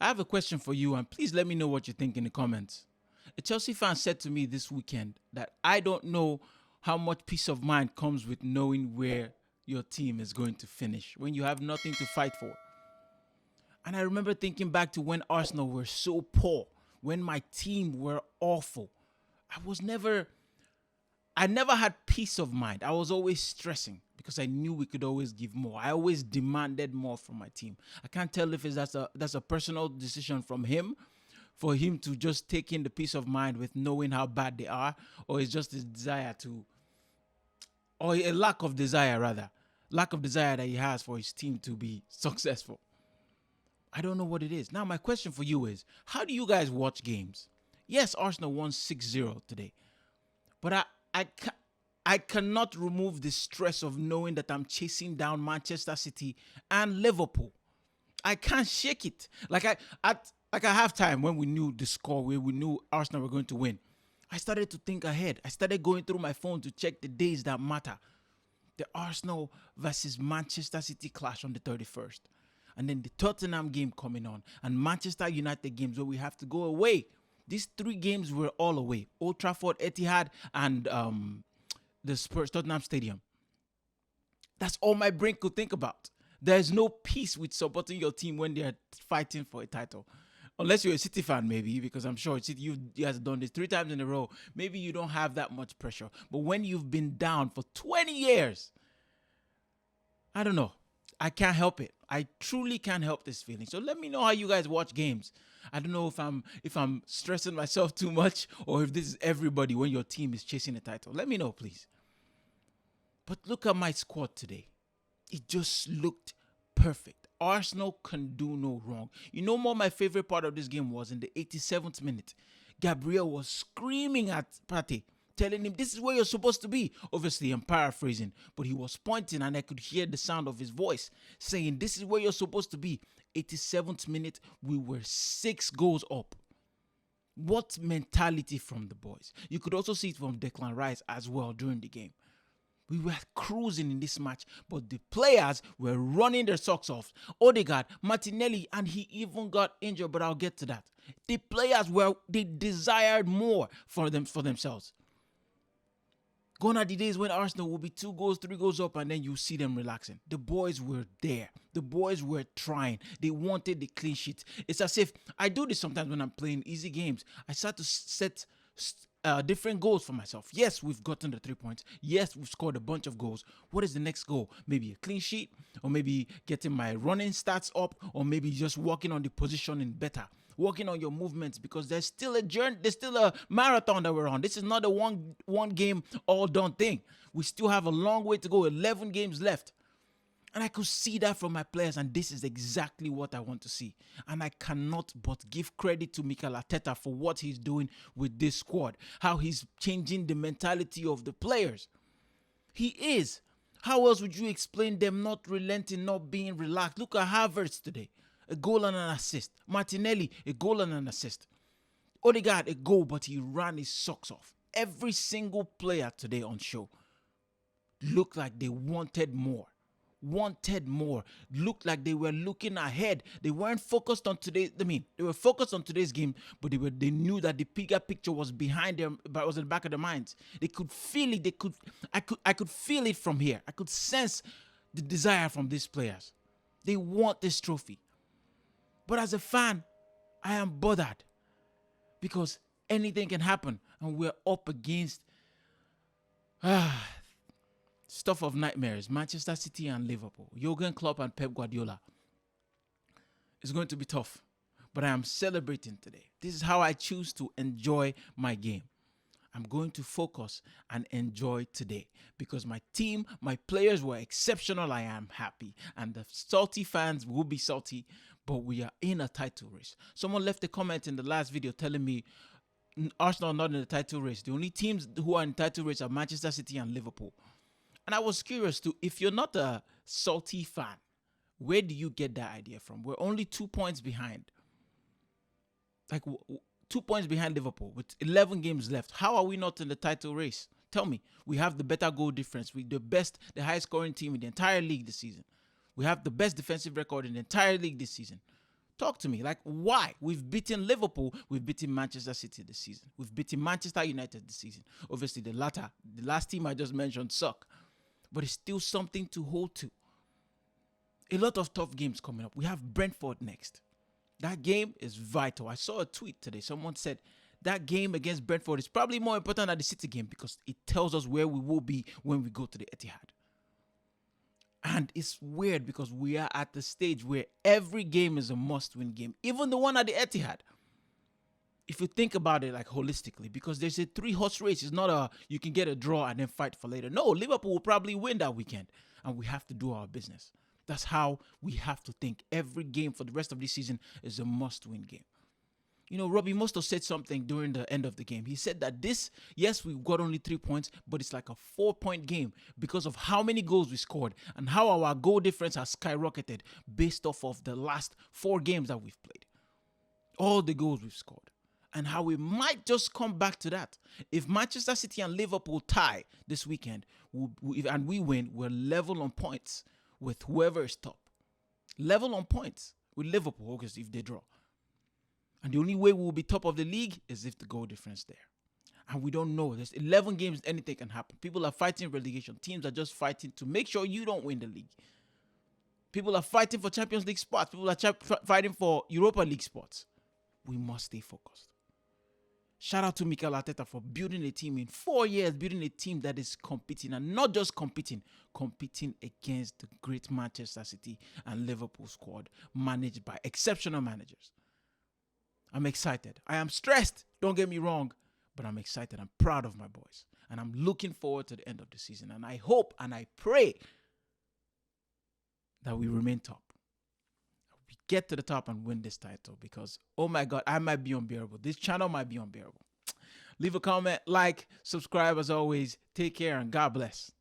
I have a question for you, and please let me know what you think in the comments. A Chelsea fan said to me this weekend that I don't know how much peace of mind comes with knowing where your team is going to finish when you have nothing to fight for. And I remember thinking back to when Arsenal were so poor, when my team were awful. I was never I never had peace of mind. I was always stressing because I knew we could always give more. I always demanded more from my team. I can't tell if that's a personal decision from him, for him to just take in the peace of mind with knowing how bad they are, or it's just his desire to, or a lack of desire rather, lack of desire that he has for his team to be successful. I don't know what it is. Now my question for you is, how do you guys watch games? Yes, Arsenal won 6-0 today, but I, I cannot remove the stress of knowing that I'm chasing down Manchester City and Liverpool. I can't shake it. Like at halftime when we knew the score, where we knew Arsenal were going to win, I started to think ahead. I started going through my phone to check the days that matter. The Arsenal versus Manchester City clash on the 31st. And then the Tottenham game coming on. And Manchester United games where we have to go away. These three games were all away. Old Trafford, Etihad, and the Spurs Tottenham Stadium. That's all my brain could think about. There's no peace with supporting your team when they're fighting for a title. Unless you're a City fan, maybe, because I'm sure you guys have done this 3 times in a row. Maybe you don't have that much pressure. But when you've been down for 20 years, I don't know. I can't help it. I truly can't help this feeling. So let me know how you guys watch games. I don't know if I'm stressing myself too much, or if this is everybody when your team is chasing a title. Let me know, please. But look at my squad today. It just looked perfect. Arsenal can do no wrong. You know what my favorite part of this game was? In the 87th minute, Gabriel was screaming at Partey, telling him, this is where you're supposed to be. Obviously, I'm paraphrasing, but he was pointing and I could hear the sound of his voice saying, this is where you're supposed to be. 87th minute, we were 6 goals up. What mentality from the boys. You could also see it from Declan Rice as well during the game. We were cruising in this match, but the players were running their socks off. Odegaard, Martinelli, and he even got injured, but I'll get to that. The players they desired more for themselves. Gone are the days when Arsenal will be 2 goals, 3 goals up, and then you see them relaxing. The boys were there. The boys were trying. They wanted the clean sheet. It's as if I do this sometimes when I'm playing easy games. I start to set different goals for myself. Yes, we've gotten the 3 points. Yes, we've scored a bunch of goals. What is the next goal? Maybe a clean sheet, or maybe getting my running stats up, or maybe just working on the positioning better. Working on your movements, because there's still a journey, there's still a marathon that we're on. This is not a one game all done thing. We still have a long way to go. 11 games left. And I could see that from my players, and this is exactly what I want to see. And I cannot but give credit to Mikel Arteta for what he's doing with this squad, how he's changing the mentality of the players. He is. How else would you explain them not relenting, not being relaxed? Look at Havertz today. A goal and an assist. Martinelli, a goal and an assist. Odegaard, a goal, but he ran his socks off. Every single player today on show looked like they wanted more. Looked like they were looking ahead. They weren't focused on today. They were focused on today's game, but they knew that the bigger picture was behind them, but was at the back of their minds. They could feel it. I could feel it from here. I could sense the desire from these players. They want this trophy. But as a fan, I am bothered, because anything can happen, and we're up against stuff of nightmares. Manchester City and Liverpool. Jurgen Klopp and Pep Guardiola. It's going to be tough, but I am celebrating today. This is how I choose to enjoy my game. I'm going to focus and enjoy today, because my team, my players were exceptional. I am happy, and the salty fans will be salty, but we are in a title race. Someone left a comment in the last video telling me Arsenal are not in the title race. The only teams who are in the title race are Manchester City and Liverpool. And I was curious too, if you're not a salty fan, where do you get that idea from? We're only 2 points behind. Like 2 points behind Liverpool with 11 games left. How are we not in the title race? Tell me. We have the better goal difference. We're the highest scoring team in the entire league this season. We have the best defensive record in the entire league this season. Talk to me. Like, why? We've beaten Liverpool. We've beaten Manchester City this season. We've beaten Manchester United this season. Obviously, the last team I just mentioned suck. But it's still something to hold to. A lot of tough games coming up. We have Brentford next. That game is vital. I saw a tweet today. Someone said that game against Brentford is probably more important than the City game because it tells us where we will be when we go to the Etihad. And it's weird because we are at the stage where every game is a must-win game, even the one at the Etihad. If you think about it like holistically, because there's a 3-horse race. It's not a you can get a draw and then fight for later. No, Liverpool will probably win that weekend, and we have to do our business. That's how we have to think. Every game for the rest of this season is a must-win game. You know, Robbie Musto said something during the end of the game. He said that yes, we've got only 3 points, but it's like a 4-point game because of how many goals we scored and how our goal difference has skyrocketed based off of the last 4 games that we've played. All the goals we've scored. And how we might just come back to that. If Manchester City and Liverpool tie this weekend and we win, we're level on points with whoever is top. Level on points with Liverpool, because if they draw. And the only way we will be top of the league is if the goal difference there. And we don't know. There's 11 games, anything can happen. People are fighting relegation. Teams are just fighting to make sure you don't win the league. People are fighting for Champions League spots. People are fighting for Europa League spots. We must stay focused. Shout out to Mikel Arteta for building a team in 4 years, building a team that is competing, and not just competing against the great Manchester City and Liverpool squad managed by exceptional managers. I'm excited. I am stressed, don't get me wrong, but I'm excited. I'm proud of my boys, and I'm looking forward to the end of the season, and I hope and I pray that we remain top. We get to the top and win this title because, oh my God, I might be unbearable. This channel might be unbearable. Leave a comment, like, subscribe as always. Take care and God bless.